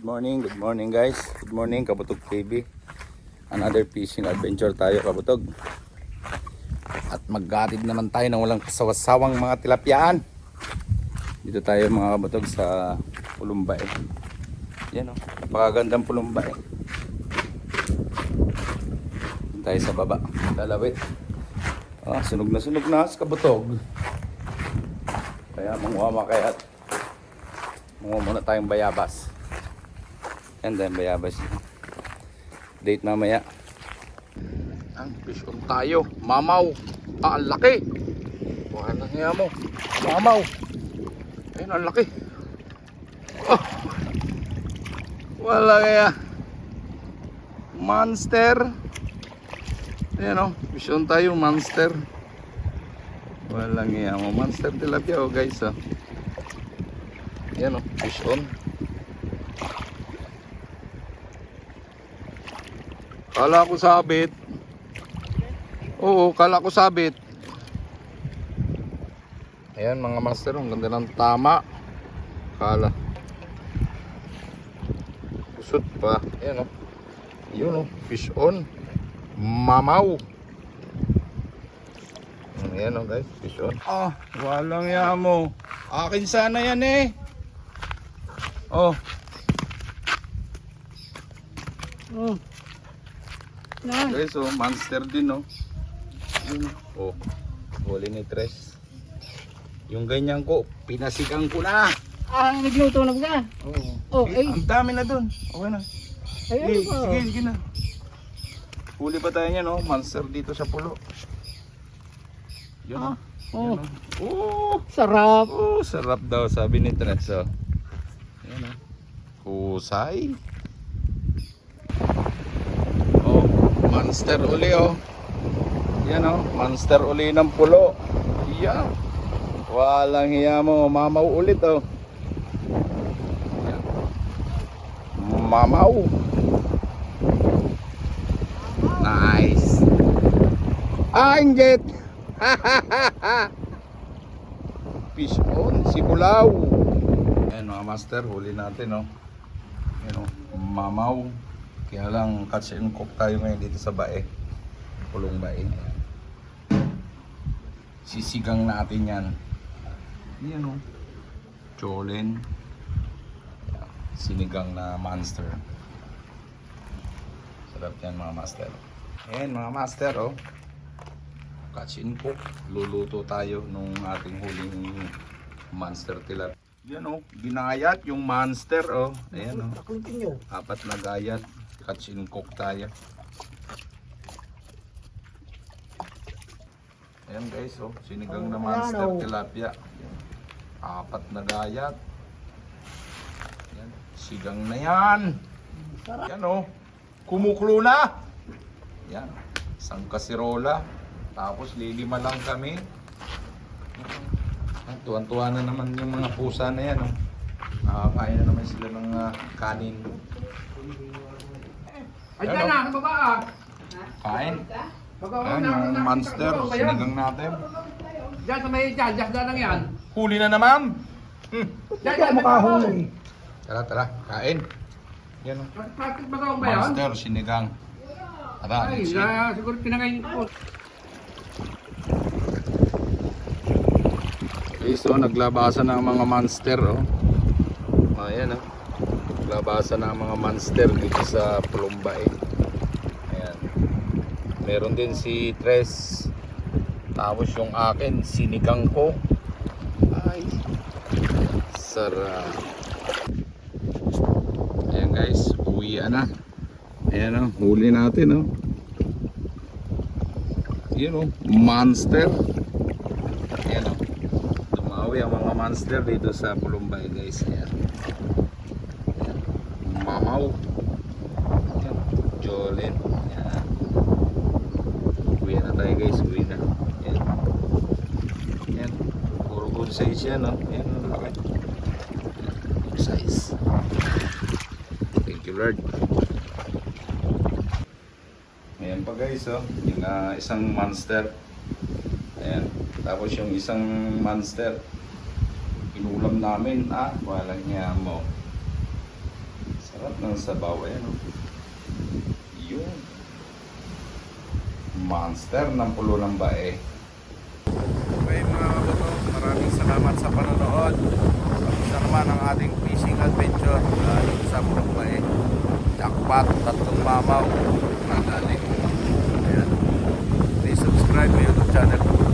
Good morning guys. Good morning Kabutog TV. Another fishing adventure tayo Kabutog. At maggatid naman tayo ng walang kasawasawang mga tilapyaan. Dito tayo mga Kabutog sa Pulumbay. Yan oh, napakagandang Pulumbay. Dito tayo sa baba, lalawit. Sunog na sa Kabutog. Kaya manguha kaya't manguha muna tayong bayabas. And then bayabas. Date mamaya. Ang fish on tayo. Mamaw. Ang laki. Wala nga mo. Mamaw. Ayun, ang laki. Oh. Wala kaya. Monster. Ayan o. Fish on tayo. Monster. Wala nga mo. Monster tilapia o guys. Ayan o. Fish on. Kala ko sabit. Oo, kala ko sabit. Ayan mga master, ang ganda ng tama. Kala. Kusot pa. Ayan o. Yun o, fish on. Mamaw. Ayan o guys, fish on. Walang yamo. Akin sana yan eh. Guys, monster din, no? Huli ni Tres. Yung ganyan ko, pinasigang ko na. Nagluto na ba? Ang dami na dun. Okay na. Sige na. Huli pa tayo niya, no? Monster dito sa pulo. Yun, Sarap. Sarap daw, sabi ni Tres. Yan, husay. Monster uli Yan monster uli ng pulo. Yan. Walang hiya mo, mamaw ulit Yan. Mamaw. Nice. Injet. Fish on, sibulaw. Yan mga master, huli natin Yan mamaw. Kaya lang catch and cook tayo ngayon dito sa bae. Pulong bae. Sisigang natin yan. Yan Cholin. Sinigang na monster. Sarap yan mga master. Ayan mga master catch and cook. Luluto tayo nung ating huling monster tilapia. Yan ginayat yung monster Ayan 4 na gayat. Catch and cook tayo. Ayan guys sinigang na monster tilapia. 4 na gayat. Ayan, sigang na yan. Yan kumukulo na. Yan, isang kasirola. Tapos lilima lang kami. Tuwan-tuwa na naman yung mga pusa na yan Nakakain na naman sila ng kanin. Ay, dyan na, baba Kain. Ayan yung monster, sinigang natin. Dyan sa may dyan lang yan. Huli na naman. Dyan, makahuli. Tara, kain. Yan Plastic ba ba yan? monster, sinigang. Tara, Ay, let's eat. siguro pinangayin ko. Naglabasan ng mga monster Ayan naglabasan ng mga monster dito sa Pulumbay. Ayan. Meron din si Tres. Tapos yung akin sinigang ko. Ay, sarap. Ayan guys, uwi na. Ayan huli natin Ayan monster. Ayan dumawi ang mga monster dito sa Pulumbay guys. Ayan. Mamaw. Ayan. Jolin. Ayan. Uwi na tayo guys, uwi na. Ayan. Ayan. Puro good size yan Ayan laki. Good size. Thank you Lord. Ayan pa guys yung isang monster. Ayan. Tapos yung isang monster inulam namin walang niya mo. Sarap. Sarap ng sabaw. Ayan o. Yun. Monster ng pulo ng bae. Okay mga kabuto, maraming salamat sa panonood. Isa naman ang ating fishing adventure sa Pulong Bae. Jackpot, 3 mamaw. Madali. Ayan. Please subscribe to YouTube channel.